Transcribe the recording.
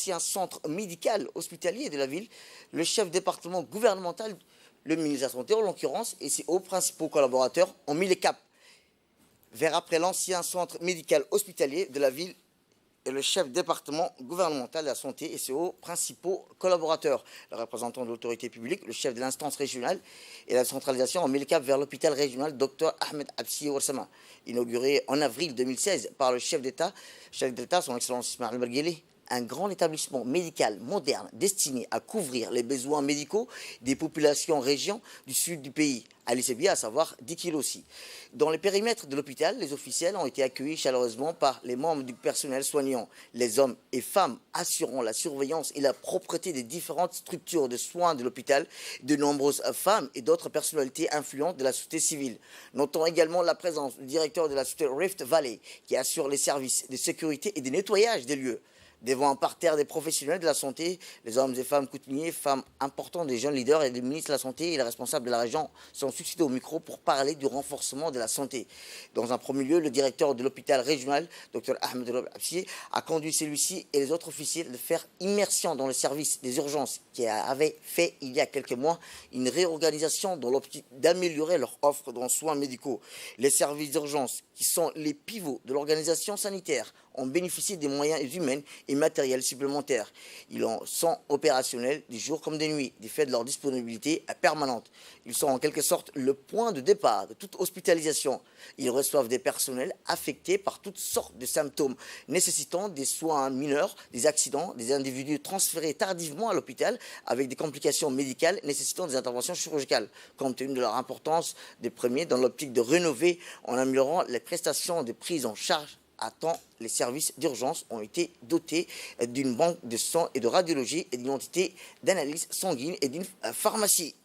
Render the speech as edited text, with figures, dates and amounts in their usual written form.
l'ancien centre médical hospitalier de la ville, le chef département gouvernemental, le ministre de la Santé en l'occurrence, et ses hauts principaux collaborateurs ont mis les caps vers après l'ancien centre médical hospitalier de la ville et le chef département gouvernemental de la santé et ses hauts principaux collaborateurs. Le représentant de l'autorité publique, le chef de l'instance régionale et la centralisation ont mis le cap vers l'hôpital régional Dr Ahmed Absi Ouassama, inauguré en avril 2016 par le chef d'État, son Excellence Ismaël Marguerite. Un grand établissement médical moderne destiné à couvrir les besoins médicaux des populations régions du sud du pays, à l'ICB, à savoir 10 kilos aussi. Dans les périmètres de l'hôpital, les officiels ont été accueillis chaleureusement par les membres du personnel soignant, les hommes et femmes assurant la surveillance et la propreté des différentes structures de soins de l'hôpital, de nombreuses femmes et d'autres personnalités influentes de la société civile. Notons également la présence du directeur de la société Rift Valley, qui assure les services de sécurité et de nettoyage des lieux. Devant un parterre des professionnels de la santé, les hommes et femmes coutumiers, femmes importantes, des jeunes leaders et des ministres de la Santé et les responsables de la région sont succédés au micro pour parler du renforcement de la santé. Dans un premier lieu, le directeur de l'hôpital régional, Dr Ahmed Absi, a conduit celui-ci et les autres officiers de faire immersion dans le service des urgences qui avait fait il y a quelques mois une réorganisation dans l'optique d'améliorer leur offre de soins médicaux. Les services d'urgence, qui sont les pivots de l'organisation sanitaire, ont bénéficié des moyens humains et matériels supplémentaires. Ils sont opérationnels des jours comme des nuits, du fait de leur disponibilité permanente. Ils sont en quelque sorte le point de départ de toute hospitalisation. Ils reçoivent des personnels affectés par toutes sortes de symptômes nécessitant des soins mineurs, des accidents, des individus transférés tardivement à l'hôpital avec des complications médicales nécessitant des interventions chirurgicales, compte tenu de leur importance des premiers dans l'optique de rénover en améliorant les prestations de prise en charge à temps. Les services d'urgence ont été dotés d'une banque de sang et de radiologie et d'une entité d'analyse sanguine et d'une pharmacie.